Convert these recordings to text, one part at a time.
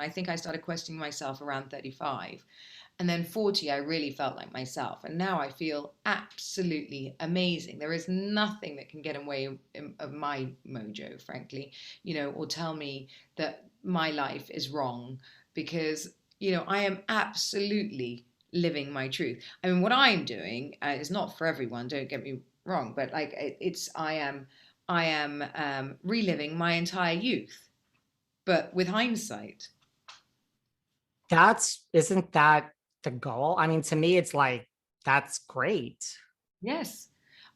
I think I started questioning myself around 35. And then 40, I really felt like myself. And now I feel absolutely amazing. There is nothing that can get in the way of my mojo, frankly, or tell me that my life is wrong because, I am absolutely living my truth. I mean, what I'm doing is not for everyone, don't get me wrong, but like I am reliving my entire youth, but with hindsight. Isn't that the goal? I mean, to me, it's like, that's great. Yes,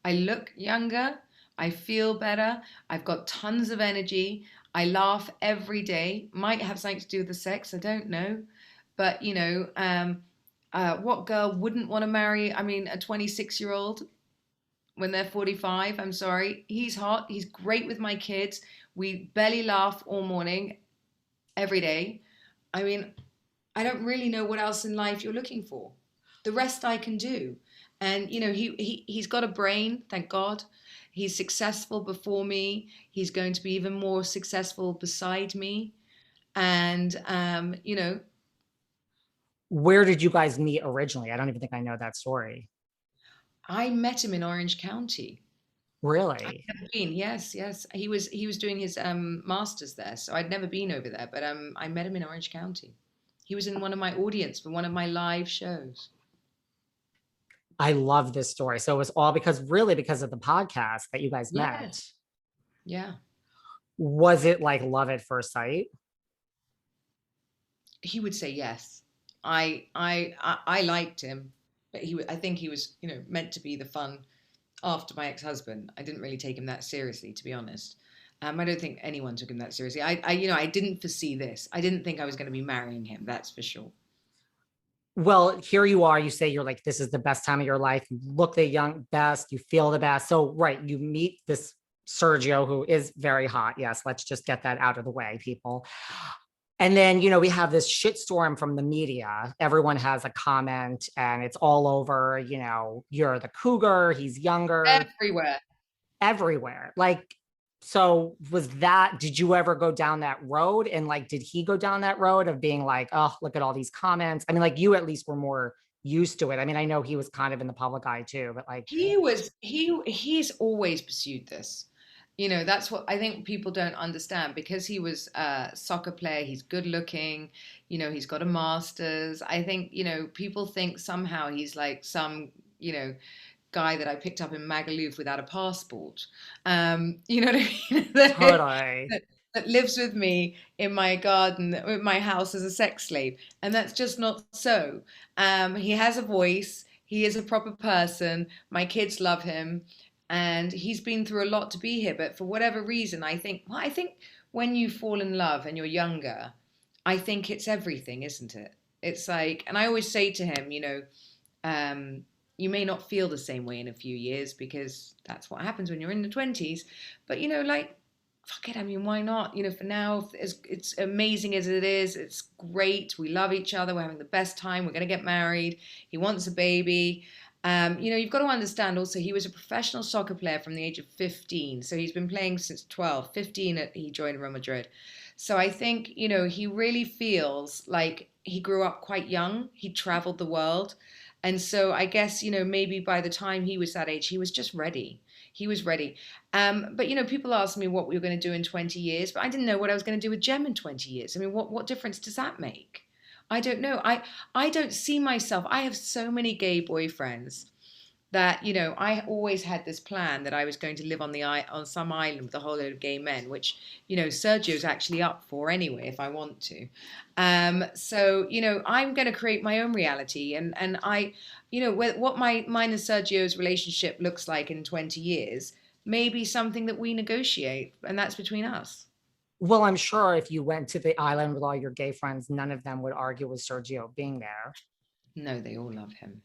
I look younger. I feel better. I've got tons of energy. I laugh every day. Might have something to do with the sex. I don't know. But, what girl wouldn't want to marry, I mean, a 26-year-old when they're 45? I'm sorry. He's hot. He's great with my kids. We belly laugh all morning, every day. I mean, I don't really know what else in life you're looking for. The rest I can do. And he's got a brain, thank God. He's successful before me. He's going to be even more successful beside me. And Where did you guys meet originally? I don't even think I know that story. I met him in Orange County. I've Really? never been. Yes, yes. He was doing his masters there, so I'd never been over there. But I met him in Orange County. He was in one of my audience for one of my live shows. I love this story. So it was all because of the podcast that you guys met. Yes. Yeah. Was it like love at first sight? He would say yes. I liked him, but I think he was meant to be the fun after my ex-husband. I didn't really take him that seriously, to be honest. I don't think anyone took him that seriously. I didn't foresee this. I didn't think I was going to be marrying him. That's for sure. Well, here you are. You say you're like, this is the best time of your life. You look the young best. You feel the best. So, right, you meet this Sergio who is very hot. Yes, let's just get that out of the way, people. And then, we have this shitstorm from the media. Everyone has a comment and it's all over, you're the cougar, he's younger, Everywhere. everywhere. Did you ever go down that road? And like, did he go down that road of being like, oh, look at all these comments? I mean, like, you at least were more used to it. I mean, I know he was kind of in the public eye too, but like, He's always pursued this. That's what I think people don't understand because he was a soccer player, he's good looking, he's got a master's. I think, people think somehow he's like some, guy that I picked up in Magaluf without a passport. You know what I mean? totally. That lives with me in my garden, in my house as a sex slave. And that's just not so. He has a voice. He is a proper person. My kids love him. And he's been through a lot to be here. But for whatever reason, I think when you fall in love and you're younger, I think it's everything, isn't it? It's like, and I always say to him, um, you may not feel the same way in a few years because that's what happens when you're in the 20s. But, like, fuck it. I mean, why not? For now, it's amazing as it is. It's great. We love each other. We're having the best time. We're going to get married. He wants a baby. You've got to understand also, he was a professional soccer player from the age of 15. So he's been playing since 12. 15, he joined Real Madrid. So I think, he really feels like he grew up quite young. He traveled the world. And so I guess, maybe by the time he was that age, he was just ready. He was ready. But, people ask me what we were going to do in 20 years, but I didn't know what I was going to do with Jem in 20 years. I mean, what difference does that make? I don't know. I don't see myself. I have so many gay boyfriends that I always had this plan that I was going to live on some island with a whole load of gay men, which Sergio's actually up for anyway if I want to. So I'm going to create my own reality, and I, what mine and Sergio's relationship looks like in 20 years may be something that we negotiate, and that's between us. Well, I'm sure if you went to the island with all your gay friends, none of them would argue with Sergio being there. No, they all love him.